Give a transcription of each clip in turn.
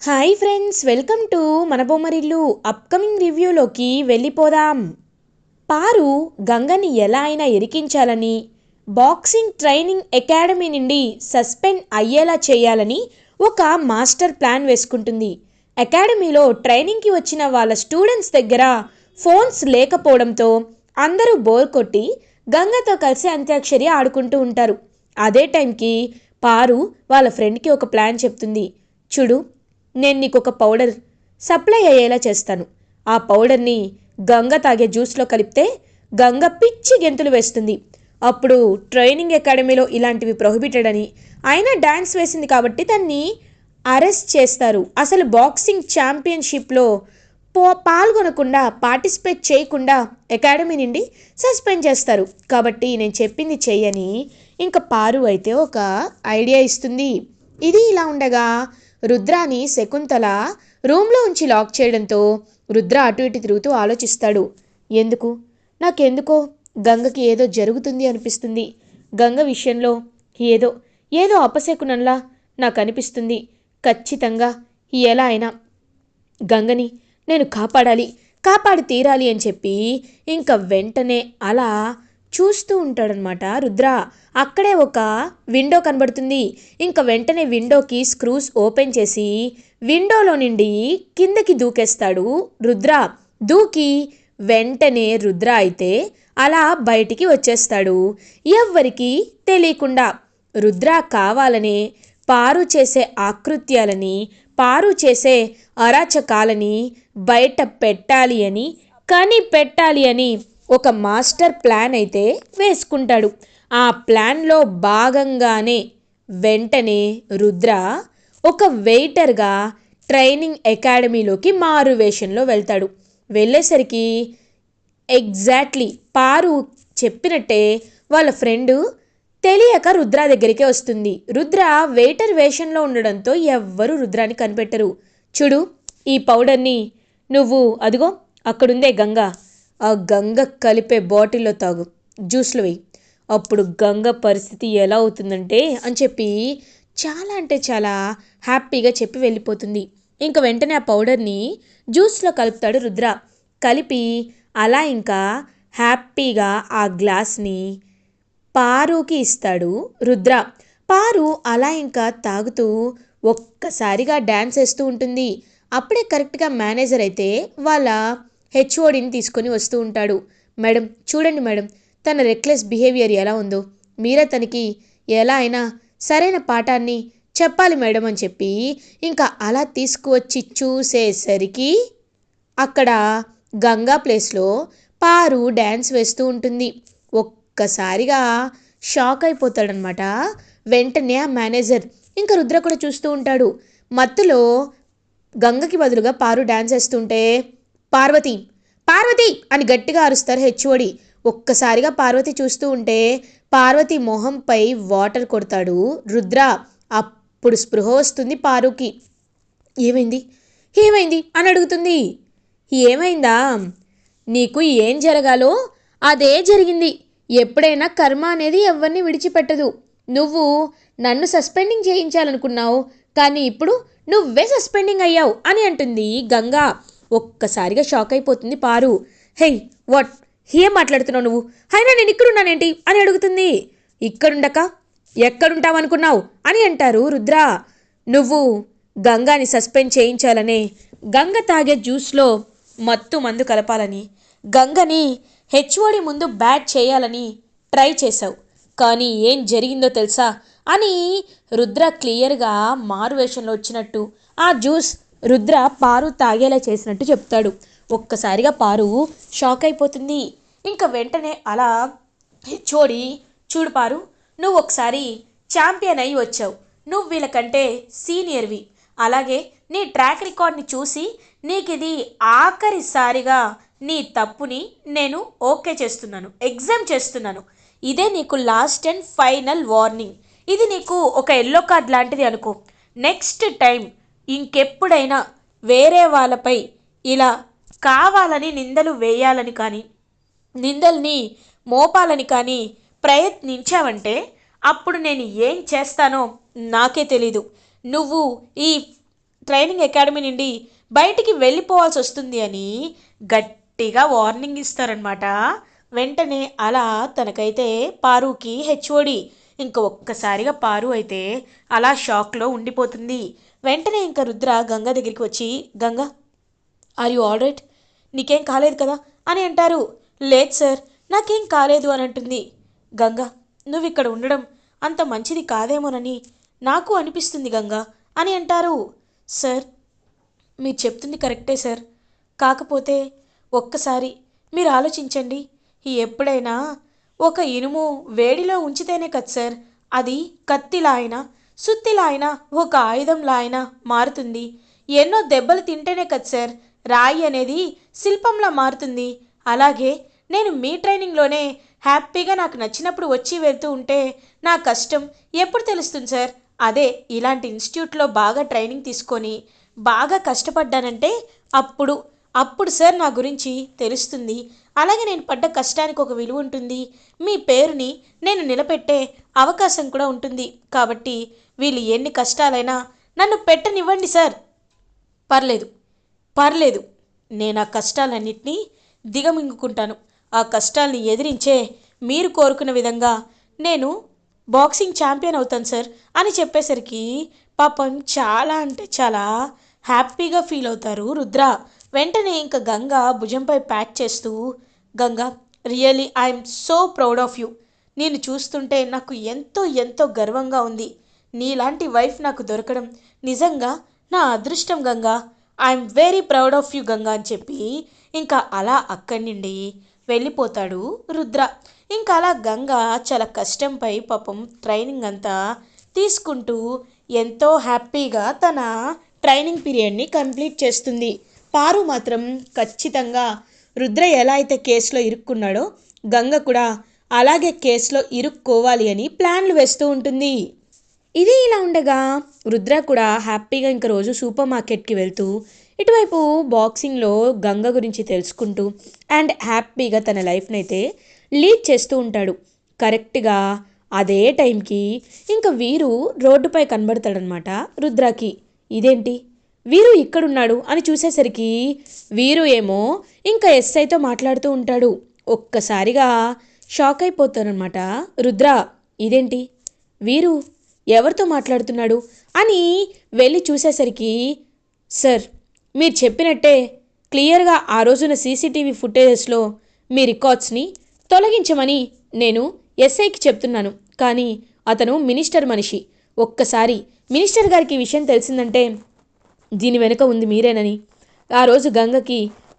Hi friends, welcome to మన Bommarillu. Upcoming రివ్యూలోకి వెళ్ళిపోదాం. పారు గంగని ఎలా అయినా ఇరికించాలని, బాక్సింగ్ ట్రైనింగ్ అకాడమీ నుండి సస్పెండ్ అయ్యేలా చేయాలని ఒక మాస్టర్ ప్లాన్ వేసుకుంటుంది. అకాడమీలో ట్రైనింగ్కి వచ్చిన వాళ్ళ స్టూడెంట్స్ దగ్గర ఫోన్స్ లేకపోవడంతో అందరూ బోర్ కొట్టి గంగతో కలిసి అంత్యాక్షరి ఆడుకుంటూ ఉంటారు. అదే టైంకి పారు వాళ్ళ ఫ్రెండ్కి ఒక ప్లాన్ చెప్తుంది. చూడు, నేను నీకు ఒక పౌడర్ సప్లై అయ్యేలా చేస్తాను. ఆ పౌడర్ని గంగ తాగే జ్యూస్లో కలిపితే గంగ పిచ్చి గెంతులు వేస్తుంది. అప్పుడు ట్రైనింగ్ అకాడమీలో ఇలాంటివి ప్రొహిబిటెడ్ అని, అయినా డ్యాన్స్ వేసింది కాబట్టి దాన్ని అరెస్ట్ చేస్తారు. అసలు బాక్సింగ్ ఛాంపియన్షిప్లో పాల్గొనకుండా, పార్టిసిపేట్ చేయకుండా అకాడమీ నుండి సస్పెండ్ చేస్తారు. కాబట్టి నేను చెప్పింది చెయ్యని ఇంకా పారు అయితే ఒక ఐడియా ఇస్తుంది. ఇది ఇలా ఉండగా రుద్రాని శకుంతల రూమ్లో ఉంచి లాక్ చేయడంతో రుద్ర అటు ఇటు తిరుగుతూ ఆలోచిస్తాడు. నాకెందుకో గంగకి ఏదో జరుగుతుంది అనిపిస్తుంది. గంగ విషయంలో ఏదో ఏదో అపశకునంలా నాకు అనిపిస్తుంది. ఖచ్చితంగా ఎలా అయినా గంగని నేను కాపాడి తీరాలి అని చెప్పి ఇంకా వెంటనే అలా చూస్తూ ఉంటాడనమాట రుద్ర. అక్కడే ఒక విండో కనబడుతుంది. ఇంకా వెంటనే విండోకి స్క్రూస్ ఓపెన్ చేసి విండోలో నుండి కిందకి దూకేస్తాడు రుద్ర. దూకి వెంటనే రుద్ర అయితే అలా బయటికి వచ్చేస్తాడు ఎవ్వరికీ తెలియకుండా. రుద్ర కావాలనే పారు చేసే ఆకృత్యాలని, పారు చేసే అరాచకాలని బయట పెట్టాలి అని, కనిపెట్టాలి అని ఒక మాస్టర్ ప్లాన్ అయితే వేసుకుంటాడు. ఆ ప్లాన్లో భాగంగానే వెంటనే రుద్ర ఒక వెయిటర్గా ట్రైనింగ్ అకాడమీలోకి మారు వేషంలో వెళ్తాడు. వెళ్ళేసరికి ఎగ్జాక్ట్లీ పారు చెప్పినట్టే వాళ్ళ ఫ్రెండు తెలియక రుద్ర దగ్గరికే వస్తుంది. రుద్ర వెయిటర్ వేషంలో ఉండడంతో ఎవ్వరూ రుద్రాని కనిపెట్టరు. చూడు, ఈ పౌడర్ని నువ్వు అదిగో అక్కడుందే గంగ, ఆ గంగ కలిపే బాటిల్లో తాగు, జ్యూస్లో వేయి. అప్పుడు గంగ పరిస్థితి ఎలా అవుతుందంటే అని చెప్పి చాలా అంటే చాలా హ్యాపీగా చెప్పి వెళ్ళిపోతుంది. ఇంకా వెంటనే ఆ పౌడర్ని జ్యూస్లో కలుపుతాడు రుద్ర. కలిపి అలా ఇంకా హ్యాపీగా ఆ గ్లాస్ని పారుకి ఇస్తాడు రుద్ర. పారు అలా ఇంకా తాగుతూ ఒక్కసారిగా డ్యాన్స్ వేస్తూ ఉంటుంది. అప్పుడే కరెక్ట్గా మేనేజర్ అయితే వాళ్ళ హెచ్ఓడిని తీసుకొని వస్తూ ఉంటాడు. మేడం చూడండి మేడం, తన రెక్లెస్ బిహేవియర్ ఎలా ఉందో, మీరే తనకి ఎలా అయినా సరైన పాఠాన్ని చెప్పాలి మేడం అని చెప్పి ఇంకా అలా తీసుకువచ్చి చూసేసరికి అక్కడ గంగా ప్లేస్లో పారు డ్యాన్స్ వేస్తూ ఉంటుంది. ఒక్కసారిగా షాక్ అయిపోతాడనమాట. వెంటనే ఆ మేనేజర్ ఇంకా రుద్ర కూడా చూస్తూ ఉంటాడు. మత్తులో గంగకి బదులుగా పారు డ్యాన్స్ వేస్తుంటే పార్వతి పార్వతి అని గట్టిగా అరుస్తారు హెచ్ఓడి. ఒక్కసారిగా పార్వతి చూస్తూ ఉంటే పార్వతి మొహంపై వాటర్ కొడతాడు రుద్ర. అప్పుడు స్పృహ వస్తుంది పారుకి. ఏమైంది ఏమైంది అని అడుగుతుంది. ఏమైందా, నీకు ఏం జరగాలో అదే జరిగింది. ఎప్పుడైనా కర్మ అనేది ఎవరిని విడిచిపెట్టదు. నువ్వు నన్ను సస్పెండింగ్ చేయించాలనుకున్నావు, కానీ ఇప్పుడు నువ్వే సస్పెండింగ్ అయ్యావు అని అంటుంది గంగా. ఒక్కసారిగా షాక్ అయిపోతుంది పారు. హే వాట్, ఏం మాట్లాడుతున్నావు నువ్వు, అయినా నేను ఇక్కడున్నానేంటి అని అడుగుతుంది. ఇక్కడుండక ఎక్కడుంటావనుకున్నావు అని అంటారు రుద్ర. నువ్వు గంగాని సస్పెండ్ చేయించాలనే, గంగ తాగే జ్యూస్లో మత్తు మందు కలపాలని, గంగని హెచ్ఓడి ముందు బ్యాట్ చేయాలని ట్రై చేశావు. కానీ ఏం జరిగిందో తెలుసా అని రుద్ర క్లియర్గా మారువేషంలో వచ్చినట్టు ఆ జ్యూస్ రుద్ర పారు తాగేలా చేసినట్టు చెప్తాడు. ఒక్కసారిగా పారు షాక్ అయిపోతుంది. ఇంకా వెంటనే అలా హెచ్ఓడి, చూడు పారు, నువ్వు ఒకసారి ఛాంపియన్ అయి వచ్చావు, నువ్వు వీళ్ళకంటే సీనియర్వి. అలాగే నీ ట్రాక్ రికార్డ్ని చూసి నీకు ఇది ఆఖరిసారిగా నీ తప్పుని నేను ఓకే చేస్తున్నాను, ఎగ్జామ్ చేస్తున్నాను. ఇదే నీకు లాస్ట్ అండ్ ఫైనల్ వార్నింగ్. ఇది నీకు ఒక ఎల్లో కార్డ్ లాంటిది అనుకో. నెక్స్ట్ టైం ఇంకెప్పుడైనా వేరే వాళ్ళపై ఇలా కావాలని నిందలు వేయాలని కానీ, నిందల్ని మోపాలని కానీ ప్రయత్నించావంటే అప్పుడు నేను ఏం చేస్తానో నాకే తెలీదు. నువ్వు ఈ ట్రైనింగ్ అకాడమీ నుండి బయటికి వెళ్ళిపోవాల్సి వస్తుంది అని గట్టిగా వార్నింగ్ ఇస్తారనమాట. వెంటనే అలా తనకైతే పారుకి హెచ్ఓడి ఇంక ఒక్కసారిగా పారు అయితే అలా షాక్లో ఉండిపోతుంది. వెంటనే ఇంకా రుద్ర గంగ దగ్గరికి వచ్చి, Ganga are you all right, నీకేం కాలేదు కదా అని అంటారు. లేదు సార్, నాకేం కాలేదు అని అంటుంది. గంగ, నువ్వు ఇక్కడ ఉండడం అంత మంచిది కాదేమోనని నాకు అనిపిస్తుంది గంగ అని అంటారు. సార్, మీరు చెప్తుంది కరెక్టే సార్, కాకపోతే ఒక్కసారి మీరు ఆలోచించండి. ఎప్పుడైనా ఒక ఇనుము వేడిలో ఉంచితేనే కదా సార్ అది కత్తిలా అయినా సుత్తిలా అయినా ఒక ఆయుధంలా అయినా మారుతుంది. ఎన్నో దెబ్బలు తింటేనే కదా సార్ రాయి అనేది శిల్పంలా మారుతుంది. అలాగే నేను మీ ట్రైనింగ్లోనే హ్యాపీగా నాకు నచ్చినప్పుడు వచ్చి వెళ్తూ ఉంటే నా కష్టం ఎప్పుడు తెలుస్తుంది సార్? అదే ఇలాంటి ఇన్స్టిట్యూట్లో బాగా ట్రైనింగ్ తీసుకొని బాగా కష్టపడ్డానంటే అప్పుడు అప్పుడు సార్ నా గురించి తెలుస్తుంది. అలాగే నేను పడ్డ కష్టానికి ఒక విలువ ఉంటుంది. మీ పేరుని నేను నిలబెట్టే అవకాశం కూడా ఉంటుంది. కాబట్టి వీళ్ళు ఎన్ని కష్టాలైనా నన్ను పెట్టనివ్వండి సార్. పర్లేదు, పర్లేదు, నేను ఆ కష్టాలన్నింటినీ దిగమింగుకుంటాను. ఆ కష్టాల్ని ఎదిరించే మీరు కోరుకున్న విధంగా నేను బాక్సింగ్ ఛాంపియన్ అవుతాను సార్ అని చెప్పేసరికి పాపం చాలా అంటే చాలా హ్యాపీగా ఫీల్ అవుతారు రుద్ర. వెంటనే ఇంకా గంగ భుజంపై ప్యాక్ చేస్తూ, Ganga, really I'm so proud of you. నేను చూస్తుంటే నాకు ఎంతో ఎంతో గర్వంగా ఉంది. నీలాంటి వైఫ్ నాకు దొరకడం నిజంగా నా అదృష్టం Ganga. I'm very proud of you Ganga అని చెప్పి ఇంకా అలా అక్కడి నుండి వెళ్ళిపోతాడు రుద్ర. ఇంకా అలా గంగ చాలా కష్టంపై పాపం ట్రైనింగ్ అంతా తీసుకుంటూ ఎంతో హ్యాపీగా తన ట్రైనింగ్ పీరియడ్ని కంప్లీట్ చేస్తుంది. పారు మాత్రం ఖచ్చితంగా రుద్ర ఎలా అయితే కేసులో ఇరుక్కున్నాడో గంగ కూడా అలాగే కేసులో ఇరుక్కోవాలి అని ప్లాన్లు వేస్తూ ఉంటుంది. ఇది ఇలా ఉండగా రుద్ర కూడా హ్యాపీగా ఇంక రోజు సూపర్ మార్కెట్కి వెళ్తూ ఇటువైపు బాక్సింగ్లో గంగ గురించి తెలుసుకుంటూ అండ్ హ్యాపీగా తన లైఫ్ని అయితే లీడ్ చేస్తూ ఉంటాడు. కరెక్ట్గా అదే టైంకి ఇంకా వీరు రోడ్డుపై కనబడతాడనమాట రుద్రకి. ఇదేంటి వీరు ఇక్కడున్నాడు అని చూసేసరికి వీరు ఏమో ఇంకా ఎస్ఐతో మాట్లాడుతూ ఉంటాడు. ఒక్కసారిగా షాక్ అయిపోతారనమాట రుద్ర. ఇదేంటి వీరు ఎవరితో మాట్లాడుతున్నాడు అని వెళ్ళి చూసేసరికి, సార్, మీరు చెప్పినట్టే క్లియర్గా ఆ రోజున సీసీటీవీ ఫుటేజెస్లో మీ రికార్డ్స్ని తొలగించమని నేను ఎస్ఐకి చెప్తున్నాను. కానీ అతను మినిస్టర్ మనిషి. ఒక్కసారి మినిస్టర్ గారికి ఈ విషయం తెలిసిందంటే దీని వెనుక ఉంది మీరేనని, ఆ రోజు గంగకి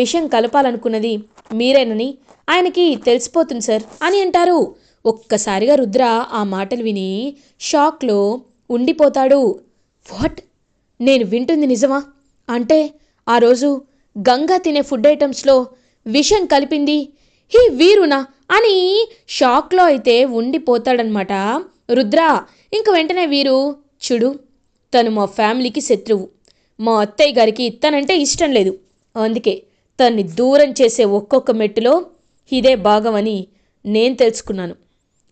విషయం కలపాలనుకున్నది మీరేనని ఆయనకి తెలిసిపోతుంది సార్ అని అంటారు. ఒక్కసారిగా రుద్ర ఆ మాటలు విని షాక్లో ఉండిపోతాడు. వాట్, నేను వింటుంది నిజమా? అంటే ఆ రోజు గంగా తినే ఫుడ్ ఐటమ్స్లో విషం కలిపింది ఈ వీరునా అని షాక్లో అయితే ఉండిపోతాడనమాట రుద్ర. ఇంక వెంటనే వీరు, చూడు, తను మా ఫ్యామిలీకి శత్రువు. మా అత్తయ్య గారికి తనంటే ఇష్టం లేదు. అందుకే తన్ని దూరం చేసే ఒక్కొక్క మెట్టులో ఇదే భాగమని నేను తెలుసుకున్నాను.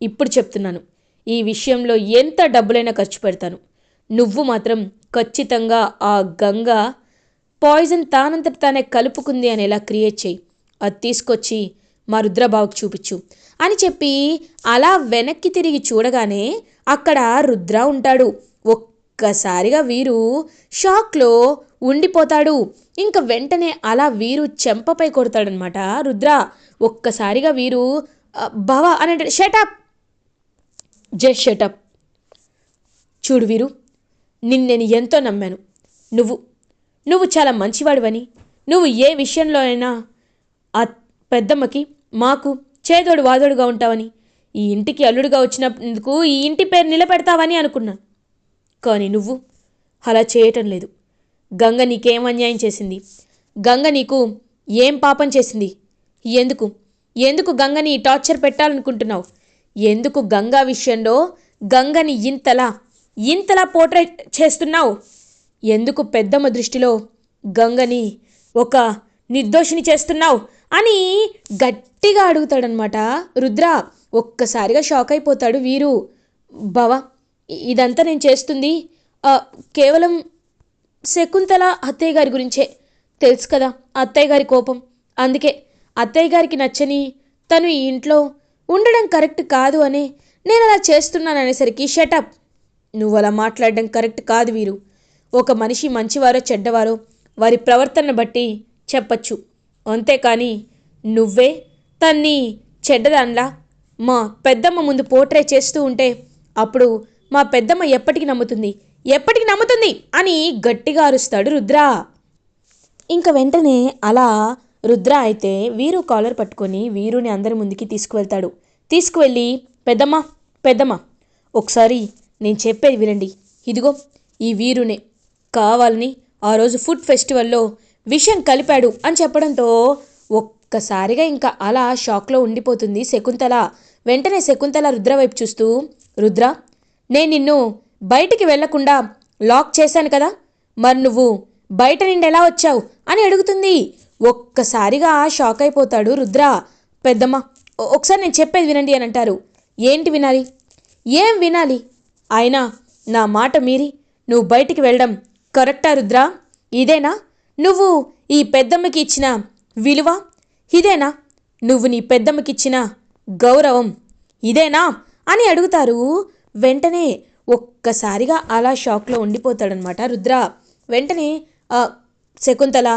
ఇప్పుడు చెప్తున్నాను, ఈ విషయంలో ఎంత డబ్బులైనా ఖర్చు పెడతాను. నువ్వు మాత్రం ఖచ్చితంగా ఆ గంగ పాయిజన్ తానంతట తానే కలుపుకుంది అని ఎలా క్రియేట్ చేయి, అది తీసుకొచ్చి మా రుద్రబాబుకి చూపించు అని చెప్పి అలా వెనక్కి తిరిగి చూడగానే అక్కడ రుద్ర ఉంటాడు. ఒక్కసారిగా వీరు షాక్లో ఉండిపోతాడు. ఇంక వెంటనే అలా వీరు చెంపపై కొడతాడనమాట రుద్ర. ఒక్కసారిగా వీరు బావా అని అంటాడు. Shut up, just shut up. చూడు వీరు, నేను ఎంతో నమ్మాను. నువ్వు చాలా మంచివాడివని, నువ్వు ఏ విషయంలో అయినా ఆ పెద్దమ్మకి మాకు చేదోడు వాదోడుగా ఉంటావని, ఈ ఇంటికి అల్లుడుగా వచ్చినందుకు ఈ ఇంటి పేరు నిలబెడతావని అనుకున్నాను. కానీ నువ్వు అలా చేయటం లేదు. గంగ నీకేం అన్యాయం చేసింది? గంగ నీకు ఏం పాపం చేసింది? ఎందుకు గంగని టార్చర్ పెట్టాలనుకుంటున్నావు? ఎందుకు గంగా విషయంలో గంగని ఇంతలా పోర్ట్రేట్ చేస్తున్నావు? ఎందుకు పెద్దమ్మ దృష్టిలో గంగని ఒక నిర్దోషిని చేస్తున్నావు అని గట్టిగా అడుగుతాడనమాట రుద్ర. ఒక్కసారిగా షాక్ అయిపోతాడు వీరు. బావా, ఇదంతా నేను చేస్తుంది కేవలం శకుంతల అత్తయ్య గారి గురించే. తెలుసు కదా అత్తయ్య గారి కోపం. అందుకే అత్తయ్య గారికి నచ్చని తను ఈ ఇంట్లో ఉండడం కరెక్ట్ కాదు అని నేను అలా చేస్తున్నాననేసరికి షటప్. నువ్వు అలా మాట్లాడడం కరెక్ట్ కాదు వీరు. ఒక మనిషి మంచివారో చెడ్డవారో వారి ప్రవర్తనను బట్టి చెప్పచ్చు. అంతేకాని నువ్వే తన్ని చెడ్డదాన్లా మా పెద్దమ్మ ముందు పోర్ట్రే చేస్తూ ఉంటే అప్పుడు మా పెద్దమ్మ ఎప్పటికి నమ్ముతుంది అని గట్టిగా అరుస్తాడు రుద్ర. ఇంక వెంటనే అలా రుద్ర అయితే వీరు కాలర్ పట్టుకొని వీరుని అందరి ముందుకి తీసుకువెళ్తాడు. తీసుకువెళ్ళి పెద్దమ్మ ఒకసారి నేను చెప్పేది వినండి. ఇదిగో ఈ వీరునే కావాలని ఆ రోజు ఫుడ్ ఫెస్టివల్లో విషం కలిపాడు అని చెప్పడంతో ఒక్కసారిగా ఇంకా అలా షాక్లో ఉండిపోతుంది శకుంతల. వెంటనే శకుంతల రుద్ర వైపు చూస్తూ, రుద్ర, నేను నిన్ను బయటికి వెళ్లకుండా లాక్ చేశాను కదా, మరి నువ్వు బయట నుండి ఎలా వచ్చావు అని అడుగుతుంది. ఒక్కసారిగా షాక్ అయిపోతాడు రుద్ర. పెద్దమ్మ ఒకసారి నేను చెప్పేది వినండి అని అంటారు. ఏంటి వినాలి? ఏం వినాలి? అయినా నా మాట మీరి నువ్వు బయటికి వెళ్ళడం కరెక్టా రుద్ర? ఇదేనా నువ్వు ఈ పెద్దమ్మకి ఇచ్చిన విలువ? ఇదేనా నువ్వు నీ పెద్దమ్మకిచ్చిన గౌరవం? ఇదేనా అని అడుగుతారు. వెంటనే ఒక్కసారిగా అలా షాక్లో ఉండిపోతాడనమాట రుద్ర. వెంటనే శకుంతల,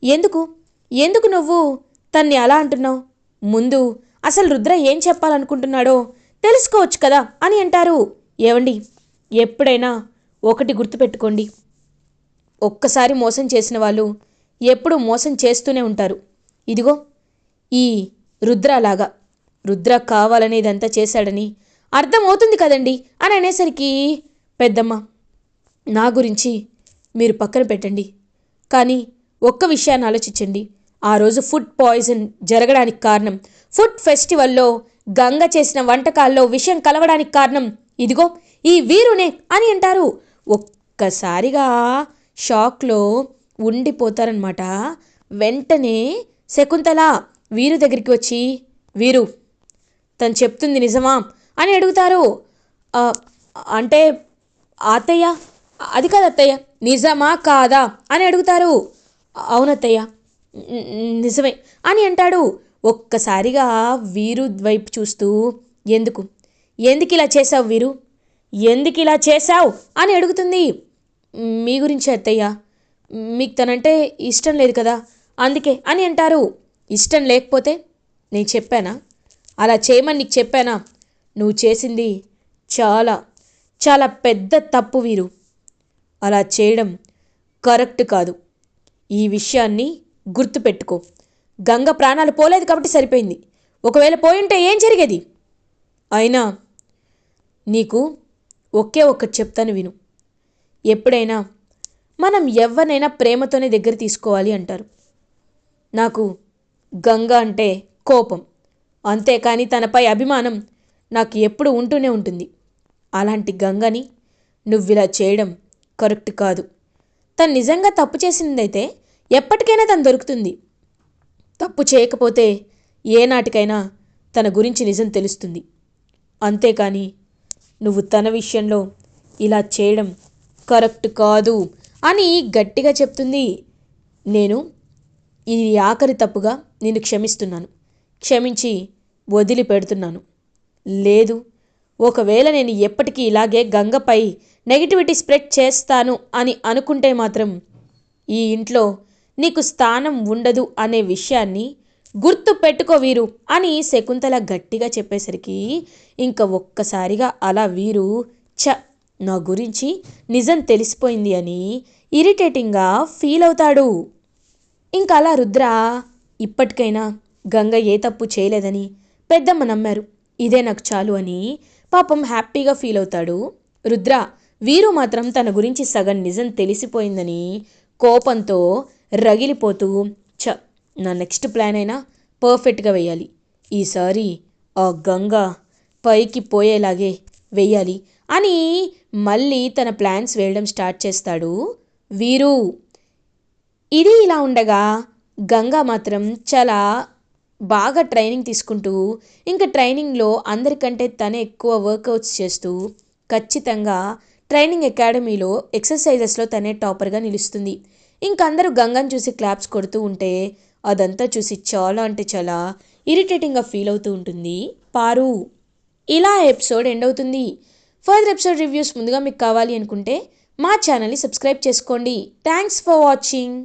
ఎందుకు నువ్వు తన్ని అలా అంటున్నావు? ముందు అసలు రుద్ర ఏం చెప్పాలనుకుంటున్నాడో తెలుసుకోవచ్చు కదా అని అంటారు. ఏవండి, ఎప్పుడైనా ఒకటి గుర్తుపెట్టుకోండి, ఒక్కసారి మోసం చేసిన వాళ్ళు ఎప్పుడూ మోసం చేస్తూనే ఉంటారు. ఇదిగో ఈ రుద్రలాగా రుద్ర కావాలని ఇదంతా చేశాడని అర్థమవుతుంది కదండి అని అనేసరికి, పెద్దమ్మ నా గురించి మీరు పక్కన పెట్టండి, కానీ ఒక్క విషయాన్ని ఆలోచించండి. ఆ రోజు ఫుడ్ పాయిజన్ జరగడానికి కారణం, ఫుడ్ ఫెస్టివల్లో గంగ చేసిన వంటకాల్లో విషం కలవడానికి కారణం ఇదిగో ఈ వీరునే అని అంటారు. ఒక్కసారిగా షాక్లో ఉండిపోతారనమాట. వెంటనే శకుంతల వీరు దగ్గరికి వచ్చి, వీరు తను చెప్తుంది నిజమా అని అడుగుతారు. అంటే అత్తయ్య, అది కాదు అత్తయ్య, నిజమా కాదా అని అడుగుతారు. అవునత్తయ్య నిజమే అని అంటాడు. ఒక్కసారిగా వీరు వైపు చూస్తూ, ఎందుకు ఇలా చేసావు వీరు, ఎందుకు ఇలా చేసావు అని అడుగుతుంది. మీ గురించి అత్తయ్య, మీకు తనంటే ఇష్టం లేదు కదా అందుకే అని అంటారు. ఇష్టం లేకపోతే నేను చెప్పానా? అలా చేయమని నీకు చెప్పానా? నువ్వు చేసింది చాలా చాలా పెద్ద తప్పు వీరు. అలా చేయడం కరెక్ట్ కాదు. ఈ విషయాన్ని గుర్తుపెట్టుకో. గంగ ప్రాణాలు పోలేదు కాబట్టి సరిపోయింది. ఒకవేళ పోయింటే ఏం జరిగేది? అయినా నీకు ఒకే ఒక్కటి చెప్తాను విను. ఎప్పుడైనా మనం ఎవరినైనా ప్రేమతోనే దగ్గర తీసుకోవాలి అంటారు. నాకు గంగ అంటే కోపం, అంతేకాని తనపై అభిమానం నాకు ఎప్పుడు ఉంటూనే ఉంటుంది. అలాంటి గంగని నువ్విలా చేయడం కరెక్ట్ కాదు. తను నిజంగా తప్పు చేసిందైతే ఎప్పటికైనా తను దొరుకుతుంది. తప్పు చేయకపోతే ఏనాటికైనా తన గురించి నిజం తెలుస్తుంది. అంతేకాని నువ్వు తన విషయంలో ఇలా చేయడం కరెక్ట్ కాదు అని గట్టిగా చెప్తుంది. నేను ఇది ఆఖరి తప్పుగా నిన్ను క్షమిస్తున్నాను, క్షమించి వదిలిపెడుతున్నాను. లేదు, ఒకవేళ నేను ఎప్పటికీ ఇలాగే గంగపై నెగిటివిటీ స్ప్రెడ్ చేస్తాను అని అనుకుంటే మాత్రం ఈ ఇంట్లో నీకు స్థానం ఉండదు అనే విషయాన్ని గుర్తు పెట్టుకో వీరు అని శకుంతల గట్టిగా చెప్పేసరికి ఇంకా ఒక్కసారిగా అలా వీరు నా గురించి నిజం తెలిసిపోయింది అని ఇరిటేటింగ్గా ఫీల్ అవుతాడు. ఇంకా అలా రుద్ర ఇప్పటికైనా గంగ ఏ తప్పు చేయలేదని పెద్దమ్మ నమ్మారు, ఇదే నాకు చాలు అని పాపం హ్యాపీగా ఫీల్ అవుతాడు రుద్ర. వీరు మాత్రం తన గురించి సగం నిజం తెలిసిపోయిందని కోపంతో రగిలిపోతూ, నా నెక్స్ట్ ప్లాన్ అయినా పర్ఫెక్ట్గా వేయాలి, ఈసారి ఆ గంగ పైకి పోయేలాగే వెయ్యాలి అని మళ్ళీ తన ప్లాన్స్ వేయడం స్టార్ట్ చేస్తాడు వీరు. ఇది ఇలా ఉండగా గంగా మాత్రం చాలా బాగా ట్రైనింగ్ తీసుకుంటూ, ఇంకా ట్రైనింగ్లో అందరికంటే తనే ఎక్కువ వర్కౌట్స్ చేస్తూ ఖచ్చితంగా ట్రైనింగ్ అకాడమీలో ఎక్సర్సైజెస్లో తనే టాపర్గా నిలుస్తుంది. ఇంకందరూ గంగని చూసి క్లాప్స్ కొడుతూ ఉంటే అదంతా చూసి చాలా అంటే చాలా ఇరిటేటింగ్గా ఫీల్ అవుతూ ఉంటుంది పారు. ఇలా ఎపిసోడ్ ఎండ్ అవుతుంది. ఫర్దర్ ఎపిసోడ్ రివ్యూస్ ముందుగా మీకు కావాలి అనుకుంటే మా ఛానల్ని సబ్స్క్రైబ్ చేసుకోండి. Thanks for watching.